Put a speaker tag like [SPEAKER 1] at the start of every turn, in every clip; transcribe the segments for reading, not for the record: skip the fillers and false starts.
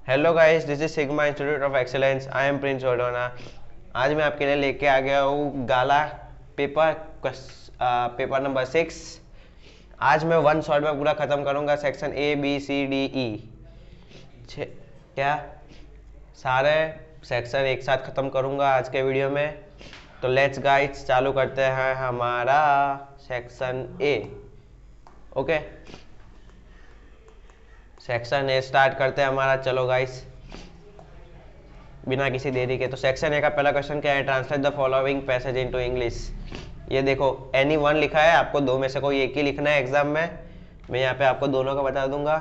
[SPEAKER 1] Hello guys, this is Sigma Institute of Excellence. I am Prince Odona. आज मैं आपके लिए लेके आ गया हूँ गाला पेपर पेपर नंबर 6। आज मैं वन शॉट में पूरा ख़त्म करूँगा section A B C D E. क्या सारे सेक्शन एक साथ ख़त्म करूँगा आज के वीडियो में। तो लेट्स गाइस चालू करते हैं हमारा section A. Okay, section A start करते हैं हमारा। चलो गाइस, बिना किसी देरी के। तो सेक्शन ए का पहला क्वेश्चन क्या है? Translate the following passage into English. ये देखो, एनी वन लिखा है, आपको दो में से कोई एक ही लिखना है एग्जाम में। मैं यहाँ पे आपको दोनों का बता दूंगा।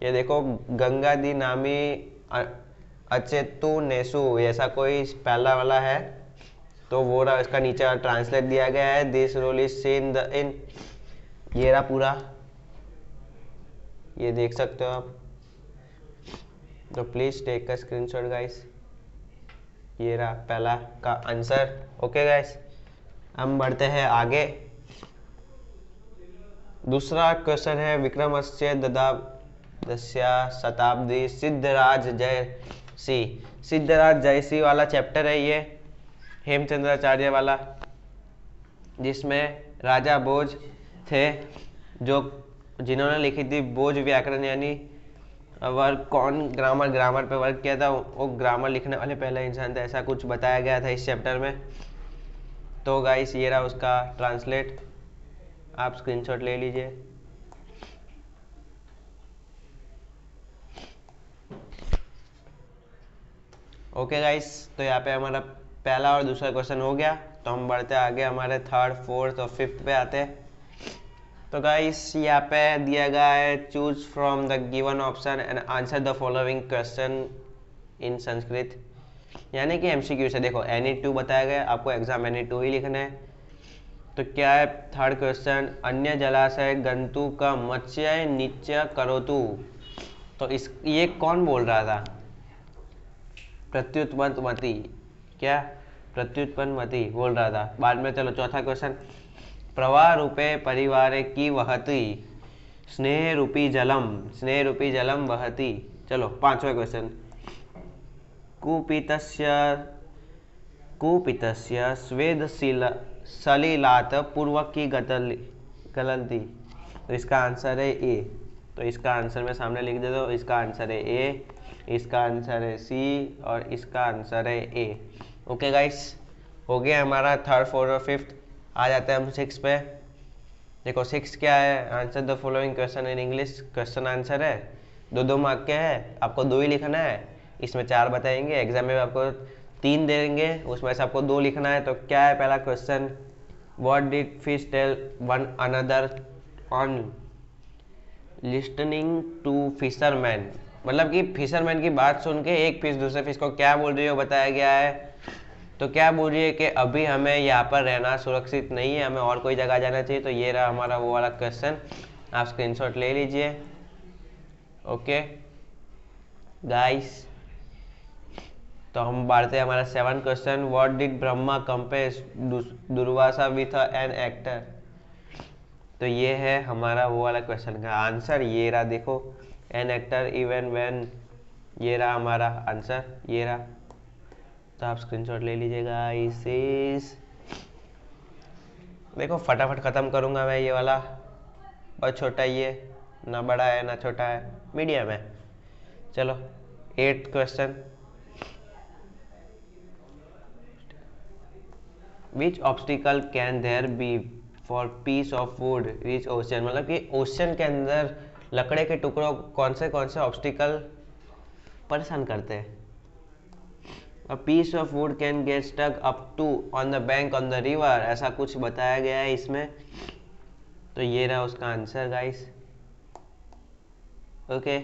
[SPEAKER 1] ये देखो, गंगा दी नामी अचेतु नेसु, ऐसा कोई पहला वाला है तो वो रहा। इसका नीचे ट्रांसलेट दिया गया है, this role is seen the in. ये रहा पूरा, ये देख सकते हो आप। तो प्लीज टेक का स्क्रीनशॉट गाइस। ये रहा पहला का आंसर। ओके गाइस, हम बढ़ते हैं आगे। दूसरा क्वेश्चन है विक्रमादित्य द्वादश शताब्दी सिद्धराज जयसी। सिद्धराज जयसी वाला चैप्टर है ये, हेमचंद्राचार्य वाला, जिसमें राजा भोज थे जो जिन्होंने लिखी थी भोज व्याकरण, यानी वर्क कौन ग्रामर पे वर्क किया था, वो ग्रामर लिखने वाले पहला इंसान थे, ऐसा कुछ बताया गया था इस चैप्टर में। तो गाइस ये रहा उसका ट्रांसलेट, आप स्क्रीनशॉट ले लीजिए। ओके गाइस, तो यहाँ पे हमारा पहला और दूसरा क्वेश्चन हो गया। तो हम बढ़ते आगे, हमारे थर्ड फोर्थ और फिफ्थ पे आते हैं। तो गाइस यहाँ पे दिया गया है, choose from the given option and answer the following question in Sanskrit, यानी कि एमसीक्यू से। देखो एनी टू बताया गया, आपको एग्जाम एनी टू ही लिखना है। तो क्या है थर्ड क्वेश्चन? अन्य जलाशय गंतु का मत्स्य नित्य करोतु। तो इस ये कौन बोल रहा था? प्रत्युत्पन्नमति। क्या प्रत्युत्पन्नमति बोल रहा था बाद में। चलो चौथा क्वेश्चन, प्रवाह रूपे परिवार की वहती स्नेह रूपी जलम वहती। चलो पांचवा क्वेश्चन, कुपितस्य स्वेद सलिलात पूर्वक की गलती। तो इसका आंसर है ए। तो इसका आंसर मैं सामने लिख देता हूँ। इसका आंसर है ए, इसका आंसर है सी और इसका आंसर है ए। ओके गाइस, हो गया हमारा थर्ड फोर्थ और फिफ्थ। आ जाते हैं हम सिक्स पे। देखो सिक्स क्या है? Answer the following question in English. Question answer है, दो मार्क के है, आपको दो ही लिखना है। इसमें चार बताएंगे, एग्जाम में आपको तीन देंगे, उसमें से आपको दो लिखना है। तो क्या है पहला question? What did fish tell one another on listening to fisherman. मतलब कि फिशरमैन की बात सुन के एक फिश दूसरे फिश को क्या बोल रही है बताया गया है। तो क्या बोल रही है कि अभी हमें यहाँ पर रहना सुरक्षित नहीं है, हमें और कोई जगह जाना चाहिए। तो ये रहा हमारा वो वाला क्वेश्चन, आप स्क्रीनशॉट ले लीजिए। ओके गाइस, तो हम बढ़ते हैं हमारा seven question, what did Brahma compass Durvasa with an actor. तो ये है हमारा वो वाला क्वेश्चन का आंसर। ये रहा देखो, एन एक्टर इवन व्हेन। ये रहा हमारा आंसर, ये रहा। तो आप स्क्रीनशॉट ले लीजिएगा। इस देखो फटाफट ख़त्म करूँगा मैं ये वाला, बहुत छोटा ये, ना बड़ा है ना छोटा है, मीडियम है। चलो eighth question, which obstacle can there be for piece of wood reach ocean. मतलब कि ओशन के अंदर लकड़े के टुकड़ों कौन से ऑब्स्टिकल परेशान करते हैं। A piece of wood can get stuck up to on the bank on the river, ऐसा कुछ बताया गया है इसमें। तो ये रहा उसका आंसर गाइस। ओके,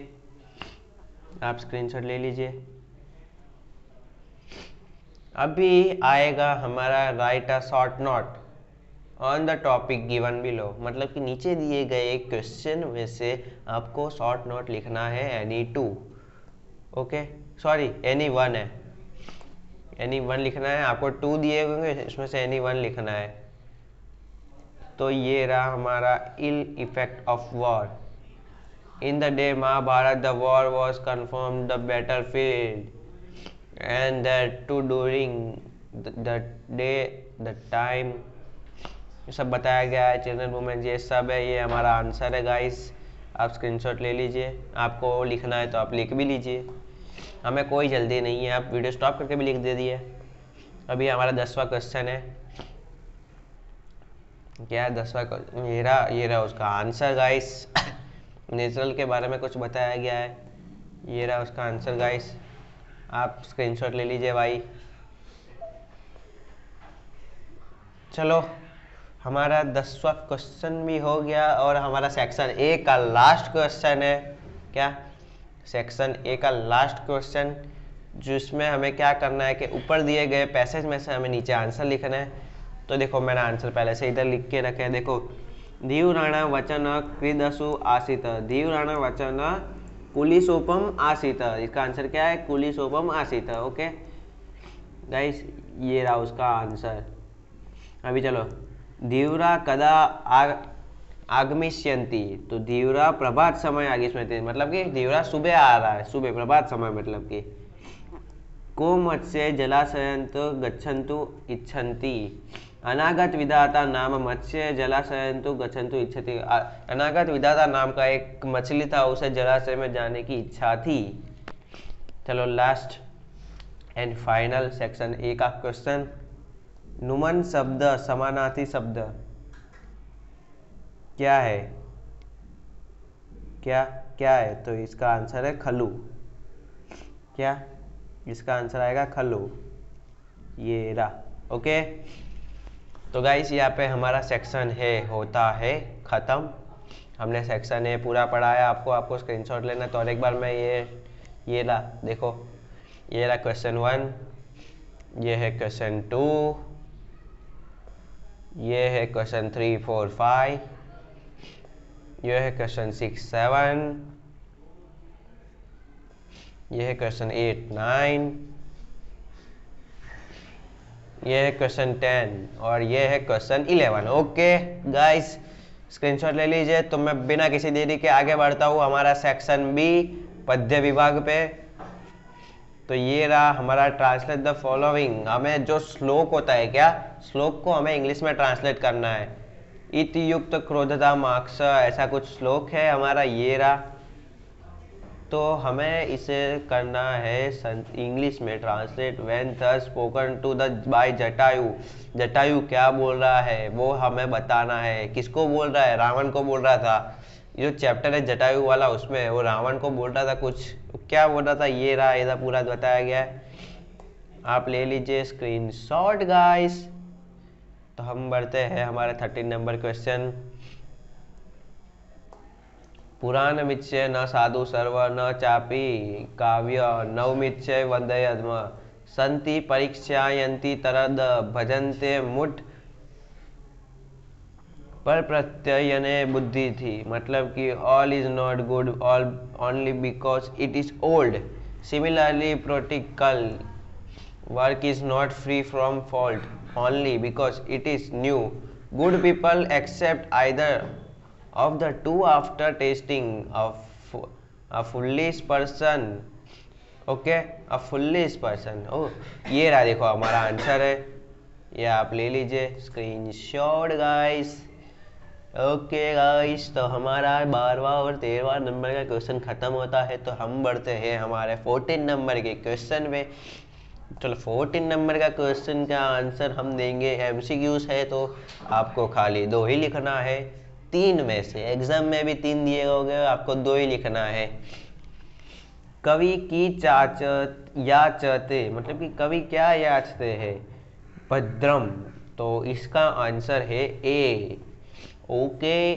[SPEAKER 1] आप स्क्रीनशॉट ले लीजिए। अभी आएगा हमारा right a short note on the topic given below. मतलब कि नीचे दिए गए क्वेश्चन में से आपको शॉर्ट नोट लिखना है any two. Okay sorry, any one है, एनी वन लिखना है। आपको टू दिए होंगे, इसमें से एनी वन लिखना है। तो ये रहा हमारा ill effect of war. In the day Mahabharata, the war was confirmed the battlefield, and that too during the day, the time, ये सब बताया गया है. चिल्ड्रन वुमेन, ये सब है, ये हमारा आंसर है गाइस. आप स्क्रीनशॉट ले लीजिए. आपको लिखना है तो आप लिख भी लीजिए, हमें कोई जल्दी नहीं है. आप वीडियो स्टॉप करके भी लिख दे दिए. अभी हमारा 10वां क्वेश्चन है. क्या है 10वां क्वेश्चन? ये रहा उसका आंसर गाइस. नेचुरल के बारे में कुछ बताया गया है. ये रहा उसका आंसर गाइस. आप स्क्रीनशॉट ले लीजिए भाई. चलो, हमारा 10वां क्वेश्चन भी हो गया और हमारा सेक्शन ए का लास्ट क्वेश्चन है. क्या? सेक्शन ए का लास्ट क्वेश्चन, जिसमें हमें क्या करना है कि ऊपर दिए गए पैसेज में से हमें नीचे आंसर लिखना है. तो देखो, मैंने आंसर पहले से इधर लिख के रखे हैं. देखो, धीवराणा वचन क्रीदसु आसित, धीवराणा वचन कुलिशोपम आसित. इसका आंसर क्या है? कुलिशोपम आसित. ओके गाइस, ये रहा उसका आंसर. अभी चलो, धीवरा कदा आगमिष्यन्ति. तो धीवरा प्रभात समय आगमिष्यन्ति, मतलब कि धीवरा सुबह आ रहा है. सुबह, प्रभात समय मतलब कि. को मत्स्य जलाशयंत गच्छन्तु इच्छन्ति. अनागत विधाता नाम मत्स्य जलाशयंतु गच्छन्तु इच्छति. अनागत विधाता नाम का एक मछली था, उसे जलाशय में जाने की इच्छा थी. चलो, last and final section A का क्वेश्चन. नुमन शब्द समानार्थी शब्द क्या है? क्या है? तो इसका आंसर है खलु. क्या? इसका आंसर आएगा खलु. ये रहा. ओके, तो गाइस, यहाँ पे हमारा सेक्शन है होता है ख़त्म. हमने सेक्शन ए पूरा पढ़ाया. आपको स्क्रीनशॉट लेना. तो और एक बार मैं ये रहा, देखो, ये रहा क्वेश्चन 1, ये है क्वेश्चन 2, ये है क्वेश्चन 3, 4, 5, ये है क्वेश्चन 6, 7, ये है क्वेश्चन 8, 9, ये है क्वेश्चन 10 और ये है क्वेश्चन 11. ओके गाइस, स्क्रीनशॉट ले लीजिए. तो मैं बिना किसी देरी के आगे बढ़ता हूँ हमारा सेक्शन बी, पद्य विभाग पे. तो ये रहा हमारा ट्रांसलेट द फॉलोइंग. हमें जो श्लोक होता है, क्या श्लोक को हमें इंग्लिश में ट्रांसलेट करना है. इति युक्त क्रोधता माक्ष, ऐसा कुछ श्लोक है हमारा. ये रहा. तो हमें इसे करना है इंग्लिश में translate. When thus spoken to the by Jatayu. Jatayu क्या बोल रहा है वो हमें बताना है. किसको बोल रहा है? रावण को बोल रहा था. जो चैप्टर है जटायु वाला, उसमें वो रावण को बोल रहा था कुछ. क्या बोल रहा था? ये रहा, इधर पूरा बताया गया है. आप ले लीजिए स्क्रीनशॉट गाइस. तो हम बढ़ते हैं हमारे 13 नंबर क्वेश्चन. पुराण मिच्य न साधु सर्व न चापी काव्य नवमिच्य वंदयद्म संति परीक्षायन्ति तरद भजन्ते मुठ पर प्रत्ययने बुद्धि थी. मतलब कि all is not good all only because it is old. Similarly poetical work is not free from fault only because it is new. Good people accept either of the two after tasting a foolish person. Okay, a foolish person. Oh, ये रहा, देखो हमारा answer है. ये आप ले लीजिए screenshot guys. Okay guys, तो हमारा 12वां और 13वां नंबर का क्वेश्चन खत्म होता है. तो हम बढ़ते हैं हमारे 14 नंबर के क्वेश्चन पे. चलो, 14 नंबर का क्वेश्चन का आंसर हम देंगे. MCQs है तो आपको खाली 2 ही लिखना है 3 में से. एग्जाम में भी 3 दिए होंगे, आपको 2 ही लिखना है. कवि की याचते, मतलब कि कवि क्या याचते हैं? भद्रम. तो इसका आंसर है ए. Okay,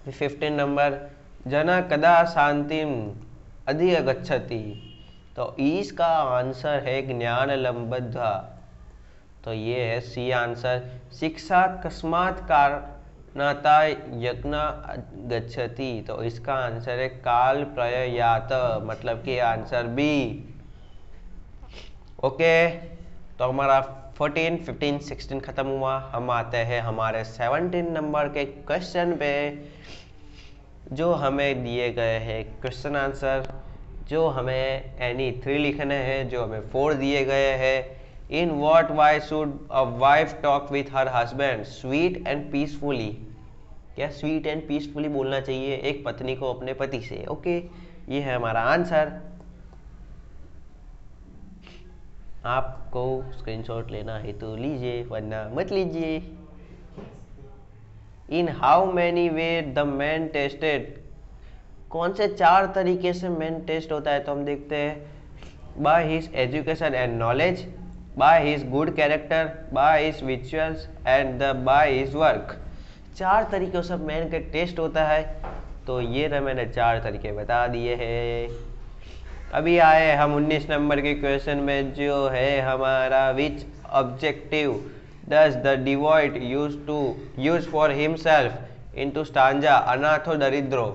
[SPEAKER 1] 15 number. जना कदा शांतिम अधिगच्छति. तो इसका आंसर है ज्ञान लंबद्धा. तो ये है सी आंसर. शिक्षा कस्मात् कारणाता यज्ञ गच्छति. तो इसका आंसर है काल प्रययात, मतलब कि आंसर बी. ओके, तो हमारा 14, 15, 16 खत्म हुआ. हम आते हैं हमारे 17 नंबर के क्वेश्चन पे. जो हमें दिए गए हैं क्वेश्चन आंसर, जो हमें एनी 3 लिखने हैं, जो हमें 4 दिए गए हैं। In what why should a wife talk with her husband sweet and peacefully. क्या स्वीट एंड पीसफुली बोलना चाहिए एक पत्नी को अपने पति से? ओके, ये है हमारा आंसर। आपको स्क्रीनशॉट लेना है तो लीजिए, वरना मत लीजिए। In how many way the man tested, कौन से 4 तरीके से मैन टेस्ट होता है? तो हम देखते हैं by his education and knowledge, by his good character, by his विचुअल्स एंड बाय हिज वर्क। 4 तरीकों से मैन का टेस्ट होता है। तो ये रहा, मैंने 4 तरीके बता दिए हैं। अभी आए हम 19 नंबर के क्वेश्चन में, जो है हमारा which objective does the devoid use for himself into stanza अनाथो दरिद्रो।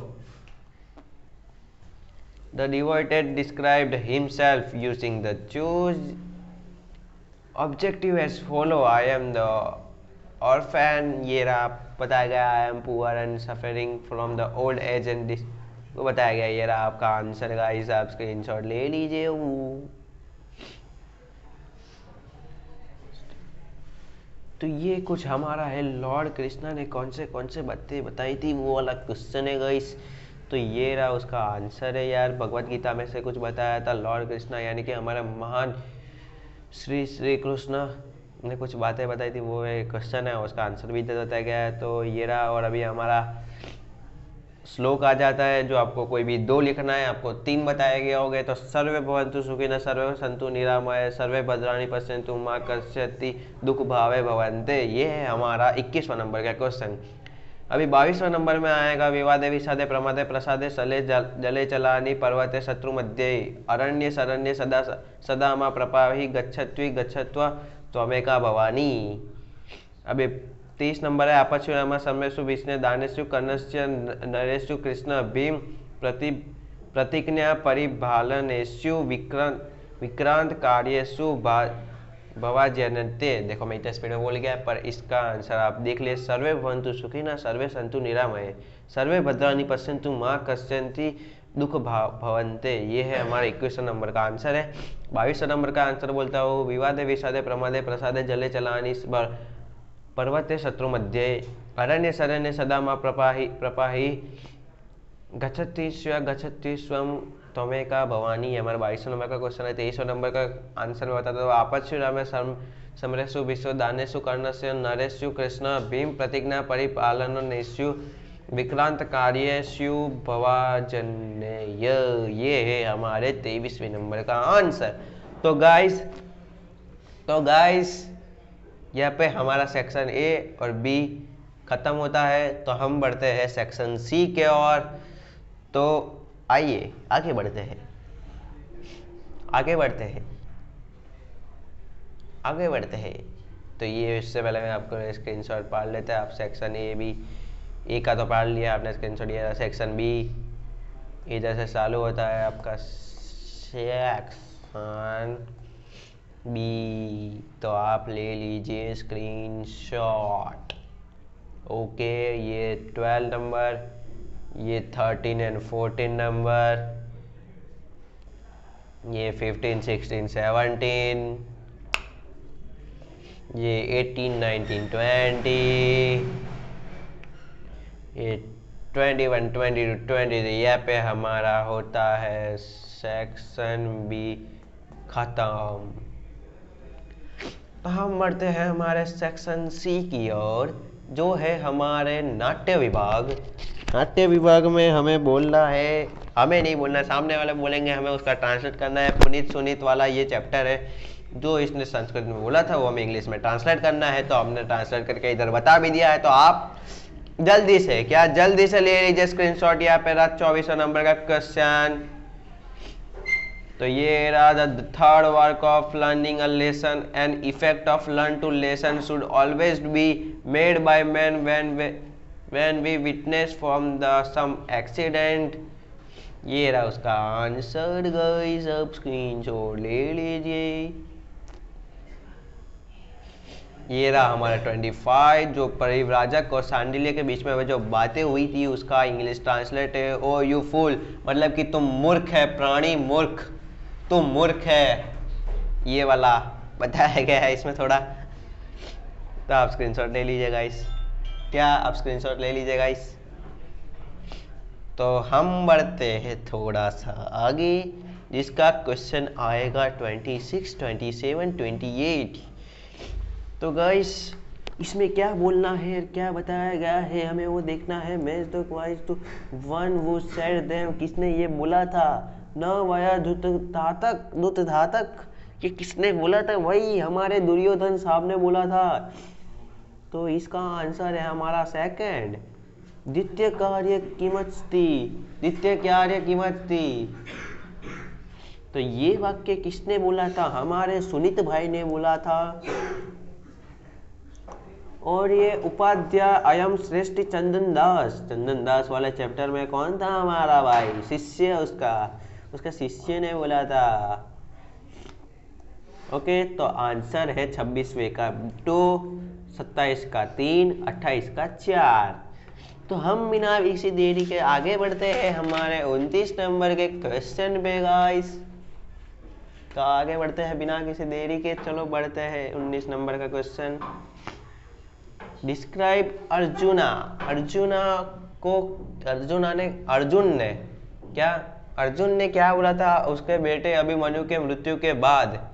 [SPEAKER 1] The devoted described himself using the choose objective as follow: I am the orphan, ये रहा बताया गया। I am poor and suffering from the old age and को बताया गया। ये रहा आपका आंसर गाइस, आप स्क्रीनशॉट ले लीजिए। तो ये कुछ हमारा है, लॉर्ड कृष्णा ने कौन से बातें बताई थी वो वाला क्वेश्चन है गाइस। तो ये रहा उसका आंसर है यार। भगवत गीता में से कुछ बताया था लॉर्ड कृष्णा, यानी कि हमारा महान श्री कृष्ण ने कुछ बातें बताई थी, वो एक क्वेश्चन है, उसका आंसर भी बताया गया है। तो ये रहा, और अभी हमारा श्लोक आ जाता है, जो आपको कोई भी 2 लिखना है, आपको 3 बताए गए होंगे। तो सर्वे भवन्तु सुखिनः, सर्वे सन्तु निरामय, सर्वे भद्राणि पश्यन्तु मा कस्यति दुख भावे भवन्ते। ये है हमारा 21वां नंबर का क्वेश्चन। अभी 22वां नंबर में आएगा, विवादे विषादे प्रमादे प्रसादे सले जले चलानि पर्वते शत्रु मध्ये अरण्ये शरण्ये सदा सदा मा प्रपाहि गच्छत्वी गच्छत्वा त्वमेका भवानी। अभी 30 नंबर है, आपश्युरामा सम्यसु विष्णु दानेषु कर्णस्य नरेषु कृष्ण भीम प्रतिज्ञा परिभालनेषु विक्रांत कार्येषु भवाजनते। देखो मैं इतना स्पीड में बोल गया, पर इसका आंसर आप देख ले। सर्वे भवन्तु सुखिनः, सर्वे सन्तु निरामये, सर्वे भद्राणि पश्यन्तु मा कस्यति दुख भवन्ते। ये है हमारा 21वां नंबर का आंसर है। 22वां नंबर का आंसर बोलता हूँ, विवादे विषादे प्रमादे प्रसादे जले चलानि पर्वते शत्रु मध्ये अरण्य शरण्य सदा मा प्रपाहि गच्छति स्वम त्वमेका भवानी। हमारा 22वां नंबर का क्वेश्चन है। 23वां नंबर का आंसर में बताता हूँ, आपश्युरामे समरेषु विश्व दानेषु कर्णस्य नरेषु कृष्ण भीम प्रतिज्ञा परिपालनेषु विक्रांत कार्येषु भवाजन्य। ये है हमारे 23वें नंबर का आंसर। तो गाइस यहाँ पे हमारा सेक्शन ए और बी खत्म होता है। तो हम बढ़ते हैं सेक्शन सी के ओर। तो आइए आगे बढ़ते हैं। तो ये इससे पहले मैं आपको स्क्रीनशॉट पढ़ लेते हैं। आप सेक्शन ए बी, ए का तो पढ़ लिया आपने स्क्रीनशॉट। ये सेक्शन बी इधर से चालू होता है आपका सेक्शन बी। तो आप ले लीजिए स्क्रीनशॉट। ओके, ये 12 नंबर, ये 13 एंड 14 नंबर, ये 15 16 17, ये 18 19 20, ये 21 22 20। यहाँ पे हमारा होता है सेक्शन बी खत्म। तो हम बढ़ते हैं हमारे सेक्शन सी की ओर, जो है हमारे नाट्य विभाग। नाट्य विभाग में हमें बोलना है, हमें नहीं बोलना, सामने वाले बोलेंगे, हमें उसका ट्रांसलेट करना है। पुनीत सुनीत वाला ये चैप्टर है, जो इसने संस्कृत में बोला था वो हमें इंग्लिश में ट्रांसलेट करना है। तो हमने ट्रांसलेट करके इधर बता भी दिया है। तो आप जल्दी से ले लीजिए स्क्रीनशॉट। यहाँ पे रहा 24वां नंबर का क्वेश्चन। तो ये रहा, the third work of learning a lesson and effect of learn to lesson should always be made by man when we witness from the some accident. ये रहा उसका आंसर गाइस, आप स्क्रीनशॉट ले लीजिए। ये रहा हमारा 25 जो परिव्राजक और सांडिल्य के बीच में जो बातें हुई थी उसका इंग्लिश ट्रांसलेट है ओ यू फूल, मतलब कि तुम मूर्ख है प्राणी, मूर्ख, तुम मूर्ख है, ये वाला बताया गया है इसमें थोड़ा। तो आप स्क्रीनशॉट ले लीजिए गाइस, क्या आप स्क्रीनशॉट ले लीजिए गाइस। तो हम बढ़ते हैं थोड़ा सा आगे, जिसका क्वेश्चन आएगा 26, 27, 28। तो गाइस इसमें क्या बोलना है, क्या बताया गया है, हमें वो देखना है। मैच द क्वाइस टू वन वो सेड देम, किसने ये बोला था, न वया दुतधातक, ये किसने बोला था, वही हमारे दुर्योधन साहब ने बोला था। तो इसका आंसर है हमारा सेकंड, द्वितीय कार्य किमस्ति, द्वितीय कार्य किमस्ति। तो ये वाक्य किसने बोला था, हमारे सुनीत भाई ने बोला था। और ये उपाध्याय अयम श्रेष्ठ चंदन दास वाले चैप्टर में कौन था हमारा भाई, शिष्य, उसका शिष्य ने बोला था। ओके, तो आंसर है 26वें का 2, 27 का 3, 28 का 4। तो हम बिना इसी देरी के आगे बढ़ते हैं हमारे 29 नंबर के क्वेश्चन पे गाइस। तो आगे बढ़ते हैं बिना किसी देरी के, चलो बढ़ते हैं 19 नंबर का क्वेश्चन। डिस्क्राइब अर्जुन ने क्या बोला था उसके बेटे अभिमन्यु के मृत्यु के बाद,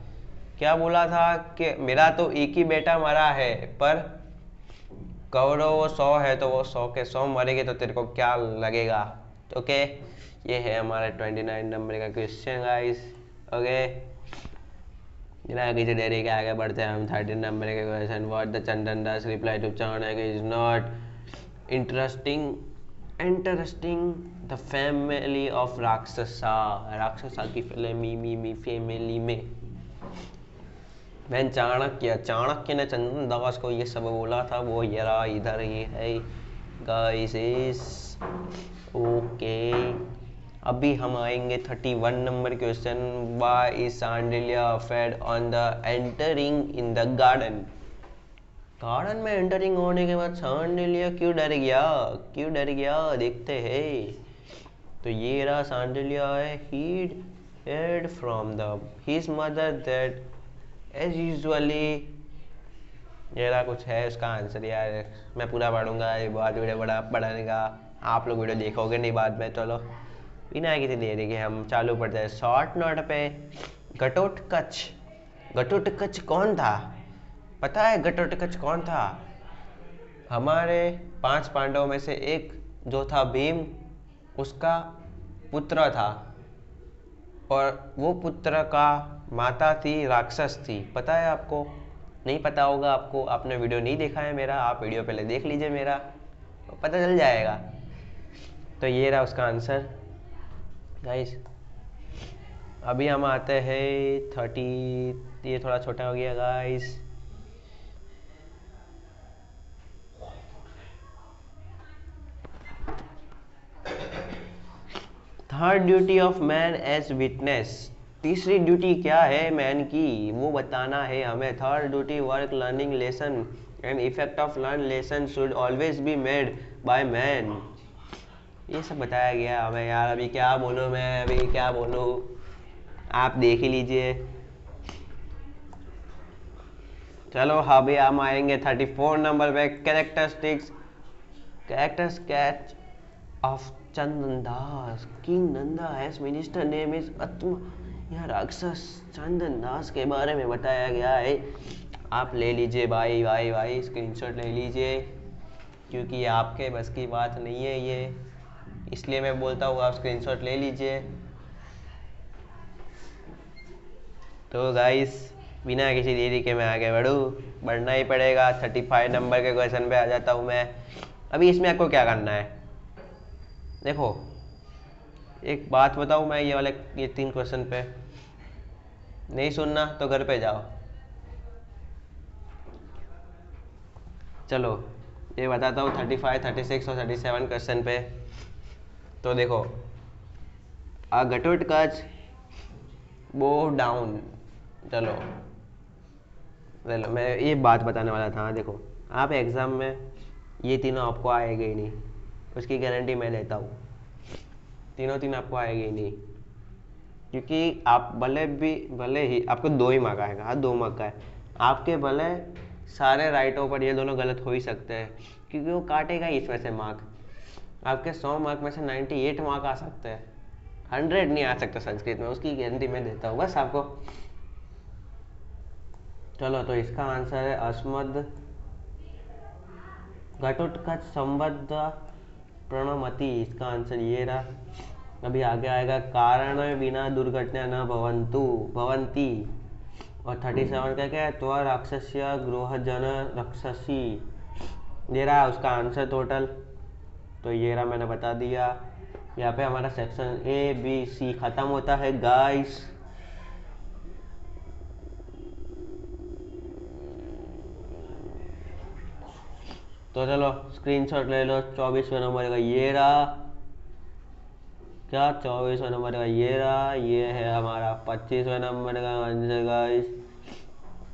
[SPEAKER 1] क्या बोला था कि मेरा तो एक ही बेटा मरा है, पर कौरव वो 100 है तो वो 100 के 100 मरेंगे, तो तेरे को क्या लगेगा। ओके, ये है हमारा 29 नंबर का क्वेश्चन गाइस। ओके, बिना किसी देरी के आगे बढ़ते हैं हम 30 नंबर के question. What the Chandan Das reply to Chanakya is not interesting the family of Rakshasa की फैमिली में। मैं चाणक्य ने चंदन दास को ये सब बोला था, वो ये रहा इधर, ये है गाइस इस। ओके, अभी हम आएंगे 31 number question. Why is Sandilya fade on the entering in the garden में एंटरिंग होने के बाद सांडिल्य क्यों डर गया, देखते हैं। तो ये रहा सांडिल्य है, he heard from his mother that as usually, ये रहा कुछ है उसका आंसर। यार मैं पूरा पढ़ूंगा, ये बहुत वीडियो बड़ा पढ़ने का, आप लोग वीडियो देखोगे नहीं बाद में। चलो बिना किसी देरी के हम चालू पढ़ते हैं शॉर्ट नोट पे। घटोत्कच कौन था, पता है घटोत्कच कौन था? हमारे 5 पांडवों में से एक जो था भीम, उसका पुत्र था, और वो पुत्र का माता थी राक्षस थी। पता है आपको? नहीं पता होगा आपको, आपने वीडियो नहीं देखा है मेरा, आप वीडियो पहले देख लीजिए मेरा, तो पता चल जाएगा। तो ये रहा उसका आंसर गाइस। अभी हम आते हैं 30, ये थोड़ा छोटा हो गया guys. Third duty of man as witness, तीसरी ड्यूटी क्या है मैन की, वो बताना है हमें। Third duty work learning lesson and effect of learn lesson should always be made by man, ये सब बताया गया हमें। यार अभी क्या बोलूँ मैं, अभी क्या बोलूँ, आप देख ही लीजिए। चलो अभी हम आएंगे 34 नंबर पे। Characteristics catch of Chandan Das, king Nanda has minister name is आत्मा, यह राक्षस चंदन दास के बारे में बताया गया है। आप ले लीजिए भाई स्क्रीनशॉट ले लीजिए, क्योंकि ये आपके बस की बात नहीं है ये, इसलिए मैं बोलता हूँ आप स्क्रीनशॉट ले लीजिए। तो गाइस बिना किसी देरी के मैं आगे बढ़ना ही पड़ेगा। 35 नंबर के क्वेश्चन पे आ जाता हूँ मैं। अभी इसमें आपको क्या करना है, देखो एक बात बताऊँ मैं, ये 3 क्वेश्चन पे नहीं सुनना तो घर पे जाओ। चलो ये बताता हूँ 35, 36 और 37 क्वेश्चन पे। तो देखो, अ घटोत्कच बो डाउन, चलो चलो मैं ये बात बताने वाला था। देखो आप एग्ज़ाम में ये तीनों आपको आएगा ही नहीं, उसकी गारंटी मैं देता हूँ। तीनों आपको आएगा ही नहीं, क्योंकि आप भले ही आपको 2 ही मार्क आएगा। हाँ 2 मार्क का है आपके, भले सारे राइटों पर ये दोनों गलत हो ही सकते हैं, क्योंकि वो काटेगा ही इसमें से मार्क। आपके 100 मार्क में से 98 मार्क आ सकते हैं, 100 नहीं आ सकता संस्कृत में, उसकी गारंटी मैं देता हूँ बस आपको। चलो तो इसका आंसर है अस्मद घटोत्कच संबद्ध प्रणमति, इसका आंसर ये रहा। अभी आगे आएगा कारण बिना दुर्घटना न भवंती। और 37 का क्या है, त्वर राक्षस्य गृहजन रक्षसी, ये रहा उसका आंसर टोटल। तो ये रहा, मैंने बता दिया। यहाँ पे हमारा सेक्शन ABC खत्म होता है गाइस। तो चलो स्क्रीनशॉट ले लो। 24वें नंबर का ये रहा, क्या 24वें नंबर का ये रहा, ये है हमारा 25वें नंबर का आंसर गाइस।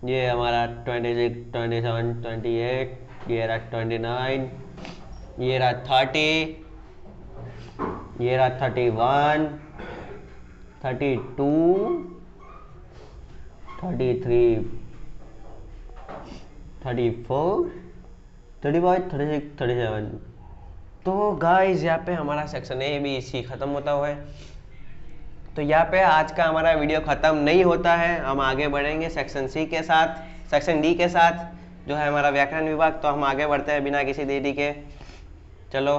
[SPEAKER 1] ये हमारा 26, 27, 28, ये रहा 29, ये रहा 30, ये रहा 31, 32, 33, 34, 35, 36, 37। तो गाइस यहाँ पे हमारा सेक्शन ABC खत्म होता हुआ है। तो यहाँ पे आज का हमारा वीडियो ख़त्म नहीं होता है, हम आगे बढ़ेंगे सेक्शन C के साथ, सेक्शन D के साथ, जो है हमारा व्याकरण विभाग। तो हम आगे बढ़ते हैं बिना किसी देरी के। चलो,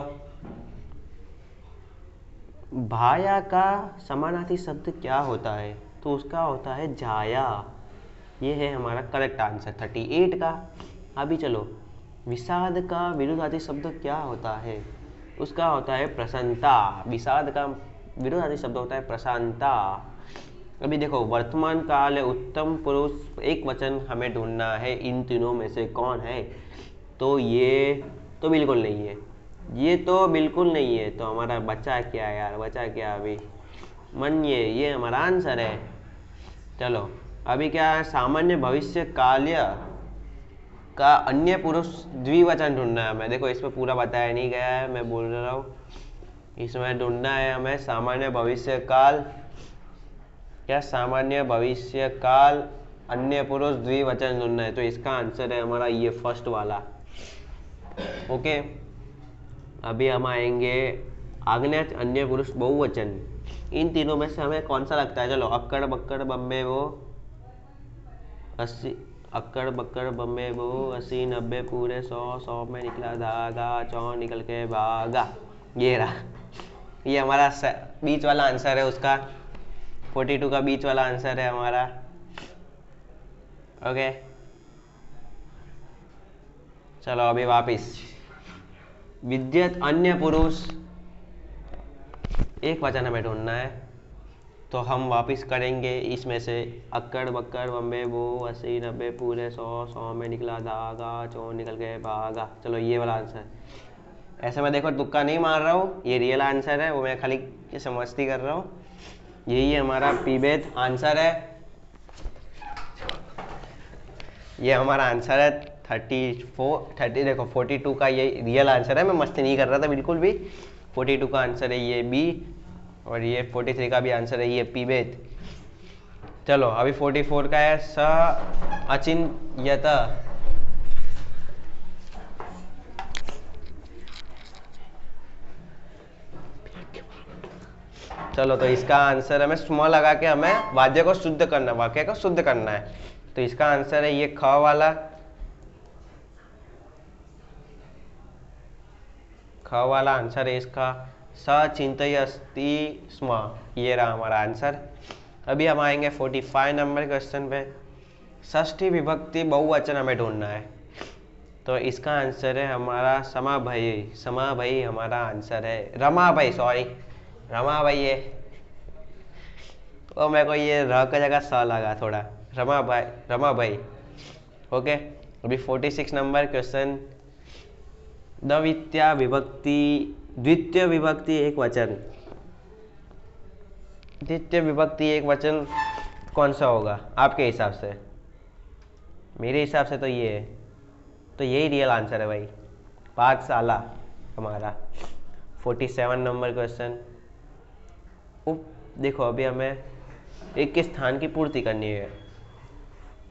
[SPEAKER 1] भाया का समानार्थी शब्द क्या होता है? तो उसका होता है जाया। ये है हमारा करेक्ट आंसर 38 का। अभी चलो, विषाद का विरुद्धार्थी शब्द क्या होता है? उसका होता है प्रसन्नता। विषाद का विरुद्धार्थी शब्द होता है प्रसन्नता। अभी देखो, वर्तमान काल उत्तम पुरुष एक वचन हमें ढूंढना है, इन तीनों में से कौन है? तो ये तो बिल्कुल नहीं है, ये तो बिल्कुल नहीं है। तो हमारा बचा क्या यार, बचा क्या अभी? मन्ये, ये हमारा आंसर है। चलो अभी क्या है, सामान्य भविष्य काल्य का अन्य पुरुष द्विवचन ढूंढना है हमें। देखो इसमें पूरा बताया नहीं गया है, मैं बोल रहा हूँ। इसमें ढूंढना है हमें सामान्य भविष्य काल, क्या सामान्य भविष्य काल अन्य पुरुष द्विवचन ढूंढना है। तो इसका आंसर है हमारा ये फर्स्ट वाला। ओके, अभी हम आएंगे आग्नेय अन्य पुरुष बहुवचन। इन तीनों में से हमें कौन सा लगता है? चलो, अक्कड़ बक्कड़ बम्बे वो 80, अक्कड़ बक्कड़ बम्बे वो 80, 90 पूरे 100, 100 में निकला धागा, 100 निकल के भागा। ये रहा, ये हमारा बीच वाला आंसर है उसका। 42 का बीच वाला आंसर है हमारा। ओके, चलो अभी वापिस, विद्यत अन्य पुरुष एक वचन हमें ढूंढना है। तो हम वापिस करेंगे इसमें से, अक्कड़ बक्कड़ बम्बे वो 80, 90 पूरे 100, 100 में निकला धागा, 100 निकल के भागा। चलो ये वाला आंसर। ऐसे मैं देखो तुक्का नहीं मार रहा हूँ, ये रियल आंसर है, वो मैं खाली समझती कर रहा हूँ। यही हमारा पीबेद आंसर है, ये हमारा आंसर है 30। देखो 42 का ये रियल आंसर है, मैं मस्ती नहीं कर रहा था बिल्कुल भी। 42 का आंसर है ये बी, और ये 43 का भी आंसर है ये पीबेद। चलो अभी 44 का है स अचिन्त्यत। चलो तो इसका आंसर हमें स्मॉल लगा के हमें वाक्य को शुद्ध करना, वाक्य को शुद्ध करना है। तो इसका आंसर है ये ख वाला, ख वाला आंसर है इसका। सचिंतयस्ति स्म, ये रहा हमारा आंसर। अभी हम आएंगे 45 नंबर क्वेश्चन पे। षष्ठी विभक्ति बहुवचन हमें ढूंढना है। तो इसका आंसर है हमारा समाभयी। समाभयी हमारा आंसर है। रमाभयी, सॉरी रमाभयी है, और मेरे को ये र का जगह स लगा थोड़ा। रमाभयी। ओके, अभी 46 नंबर क्वेश्चन। द्वितीय विभक्ति एक वचन। द्वितीय विभक्ति एक वचन कौन सा होगा आपके हिसाब से? मेरे हिसाब से तो ये है, तो यही रियल आंसर है भाई, पाठशाला हमारा। 47 नंबर क्वेश्चन। देखो अभी हमें एक के स्थान की पूर्ति करनी है,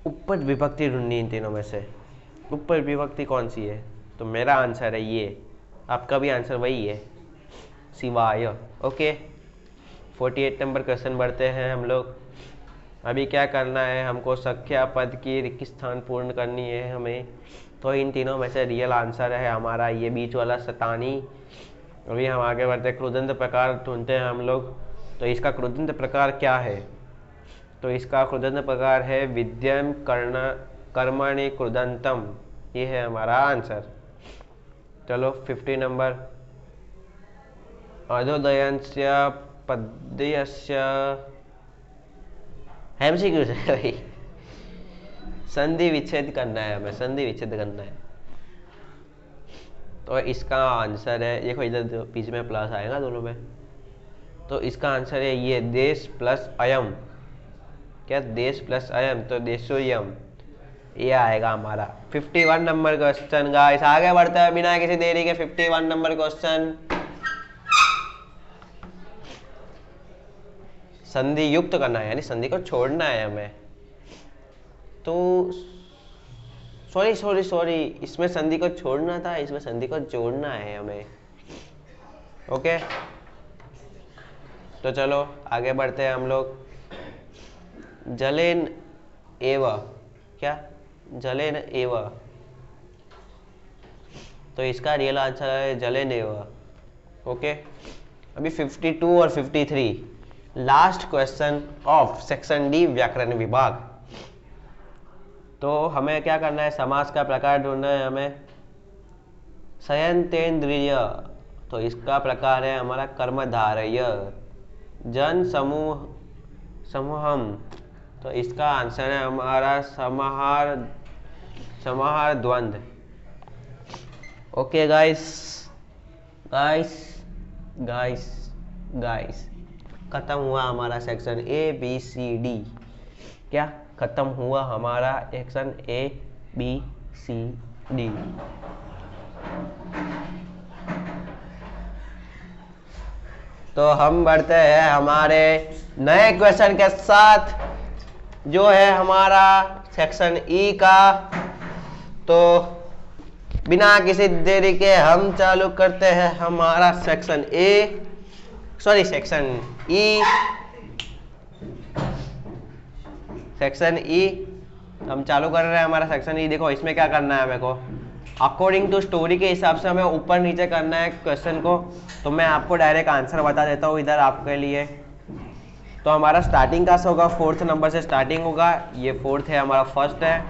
[SPEAKER 1] ऊपर विभक्ति ढूंढनी इन तीनों में से। ऊपर विभक्ति कौन सी है? तो मेरा आंसर है ये, आपका भी आंसर वही है, शिवाय। ओके 48 नंबर क्वेश्चन बढ़ते हैं हम लोग। अभी क्या करना है हमको, संख्या पद की रिक्त स्थान पूर्ण करनी है हमें। तो इन तीनों में से रियल आंसर है हमारा ये बीच वाला शतानी। अभी हम आगे बढ़ते हैं, क्रुदंत प्रकार ढूंढते हैं हम लोग। तो इसका क्रुदंत प्रकार क्या है? तो इसका क्रुदंत प्रकार है विद्यम कर्मणि क्रुदंतम, ये है हमारा आंसर। चलो 50 नंबर, अधोदयस्य पद्यस्य एमसीक्यू है भाई, संधि विच्छेद करना है हमें, संधि विच्छेद करना है। तो इसका आंसर है, देखो इधर बीच में प्लस आएगा दोनों में, तो इसका आंसर है ये देश प्लस अयम। क्या? देश प्लस अयम, तो देशोयम, ये आएगा हमारा। 51 नंबर क्वेश्चन गाइस, आगे बढ़ते हैं बिना किसी देरी के। 51 नंबर क्वेश्चन, संधि युक्त करना है, यानी संधि को छोड़ना है हमें। तो सॉरी, इसमें संधि को छोड़ना था, इसमें संधि को जोड़ना है हमें। ओके तो चलो आगे बढ़ते हैं हम लोग। जलेन एव, क्या? जलेन एव, तो इसका रियल आंसर है जलेन एव। ओके अभी 52 और 53 last question of section D व्याकरण विभाग। तो हमें क्या करना है, समास का प्रकार ढूंढना है हमें। संयंतेन्द्रिय, तो इसका प्रकार है हमारा कर्मधारय। जन समूहम, तो इसका आंसर है हमारा समाहार द्वंद्व। ओके गाइस, खत्म हुआ हमारा section A B C D. क्या खत्म हुआ हमारा section A B C D. तो हम बढ़ते हैं हमारे नए क्वेश्चन के साथ, जो है हमारा सेक्शन ई का। तो बिना किसी देरी के हम चालू करते हैं हमारा section section E. Section E हम चालू कर रहे हैं हमारा सेक्शन ई। देखो इसमें क्या करना है मेरे को, अकॉर्डिंग टू स्टोरी के हिसाब से हमें ऊपर नीचे करना है क्वेश्चन को। तो मैं आपको डायरेक्ट आंसर बता देता हूँ इधर आपके लिए। तो हमारा स्टार्टिंग का होगा 4th नंबर से स्टार्टिंग होगा, ये 4th है, हमारा फर्स्ट है।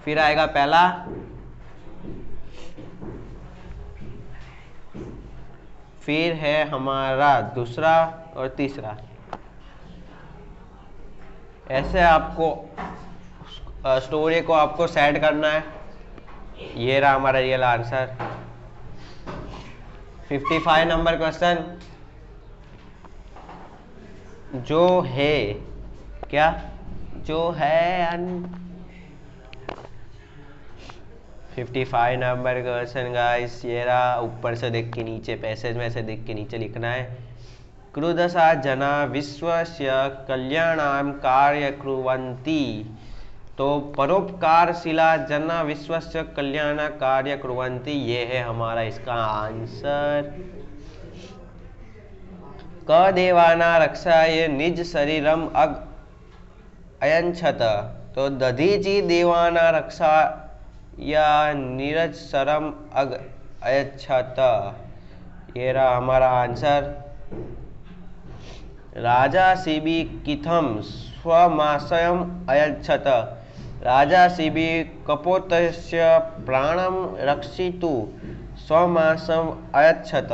[SPEAKER 1] फिर आएगा पहला, फिर है हमारा दूसरा और तीसरा। ऐसे आपको स्टोरी को आपको सेट करना है। ये रहा हमारा रियल आंसर। 55 नंबर क्वेश्चन, जो है, क्या? जो है 55 नंबर क्वेश्चन गाइस, ये रहा। ऊपर से देख के नीचे, पैसेज में से देख के नीचे लिखना है। क्रुदशा जना विश्वस्य कल्याणां कार्य कुर्वन्ति। तो परोपकारशीला जना विश्वस्य कल्याण कार्य कुर्वन्ति, ये है हमारा इसका आंसर। क देवाना रक्षाय निज शरीरम अयंछत। तो दधीचि देवाना रक्षा या नीरज शरम अयच्छत, ये रहा हमारा आंसर। राजा शिबी किथम स्वमाशयम अयच्छत। राजा शिबी कपोतस्य प्राणम रक्षितु स्वमाशम अयच्छत,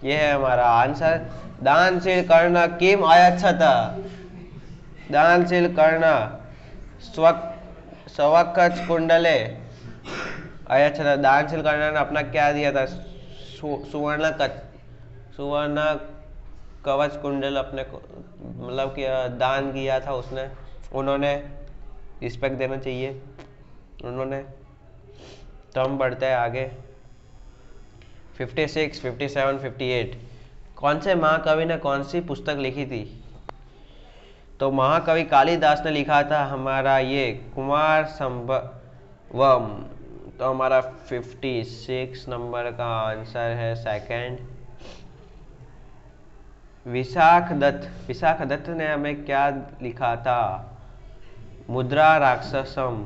[SPEAKER 1] ये है हमारा आंसर। दानशील कर्ण किम अयच्छत। दानशील कर्ण स्वकच कुंडले अयच्छत। दानशील कर्ण ने अपना क्या दिया था? सुवर्ण कवच कुंडल अपने को, मतलब कि दान किया था उसने, उन्होंने। रिस्पेक्ट देना चाहिए उन्होंने। तो हम बढ़ते हैं आगे। 56, 57, 58 कौन से महाकवि ने कौन सी पुस्तक लिखी थी? तो महाकवि कालिदास ने लिखा था हमारा ये कुमार संभवम। तो हमारा 56 नंबर का आंसर है सेकंड। विशाख दत्त ने हमें क्या लिखा था? मुद्रा राक्षसम।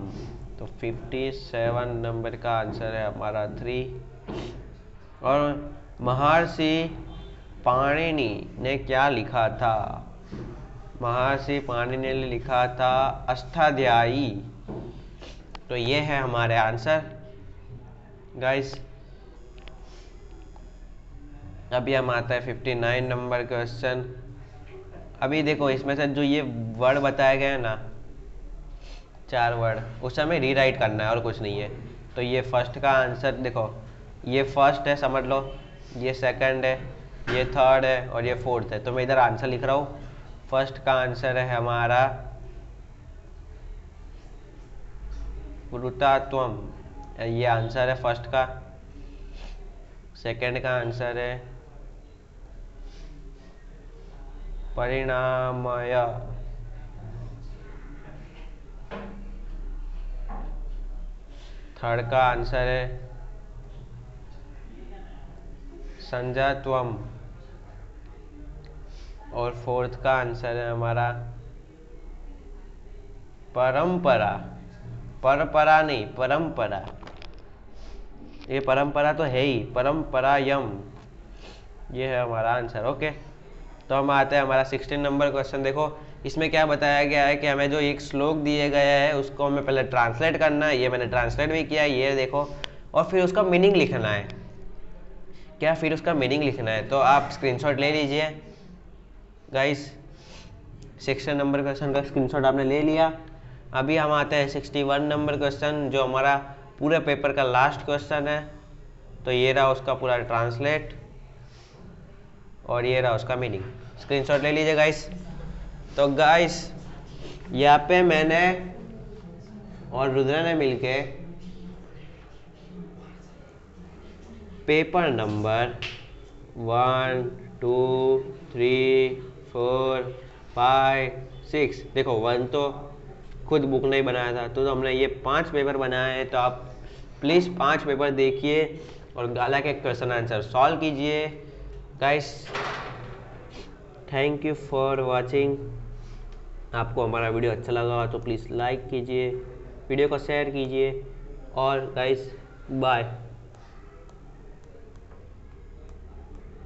[SPEAKER 1] तो 57 नंबर का आंसर है हमारा 3। और महर्षि पाणिनि ने क्या लिखा था? महर्षि पाणिनि ने लिखा था अष्टाध्यायी। तो ये है हमारे आंसर गाइस। अभी हम आता है 59 नंबर क्वेश्चन। अभी देखो इसमें से जो ये वर्ड बताए गए हैं ना, 4 वर्ड, उस हमें रीराइट करना है और कुछ नहीं है। तो ये फर्स्ट का आंसर देखो, ये फर्स्ट है समझ लो, ये सेकंड है, ये थर्ड है और ये फोर्थ है। तो मैं इधर आंसर लिख रहा हूँ। फर्स्ट का आंसर है हमारा पुरुषत्वम, ये आंसर है फर्स्ट का। सेकंड का आंसर है परिणामय। थर्ड का आंसर है संजत्वम। और फोर्थ का आंसर है हमारा परंपरा। परंपरा नहीं, परंपरा। ये परंपरा तो है ही, परंपरायम, ये है हमारा आंसर। ओके, तो हम आते हैं हमारा 16 नंबर क्वेश्चन। देखो इसमें क्या बताया गया है कि हमें जो एक श्लोक दिए गए हैं उसको हमें पहले ट्रांसलेट करना है। ये मैंने ट्रांसलेट भी किया है, ये देखो। और फिर उसका मीनिंग लिखना है। क्या? फिर उसका मीनिंग लिखना है। तो आप स्क्रीनशॉट ले लीजिए गाइस। 16 नंबर क्वेश्चन का स्क्रीनशॉट आपने ले लिया। अभी हम आते हैं 61 नंबर क्वेश्चन, जो हमारा पूरे पेपर का लास्ट क्वेश्चन है। तो ये रहा उसका पूरा ट्रांसलेट और ये रहा उसका मीनिंग। स्क्रीनशॉट ले लीजिए गाइस। तो गाइस यहाँ पे मैंने और रुद्र ने मिलके पेपर नंबर 1, 2, 3, 4, 5, 6, देखो 1 तो खुद बुक नहीं बनाया था, तो हमने ये 5 पेपर बनाए हैं। तो आप प्लीज़ 5 पेपर देखिए और गाला के क्वेश्चन आंसर सॉल्व कीजिए guys. Thank you for watching. आपको हमारा वीडियो अच्छा लगा तो प्लीज़ लाइक कीजिए, वीडियो को शेयर कीजिए और गाइस बाय।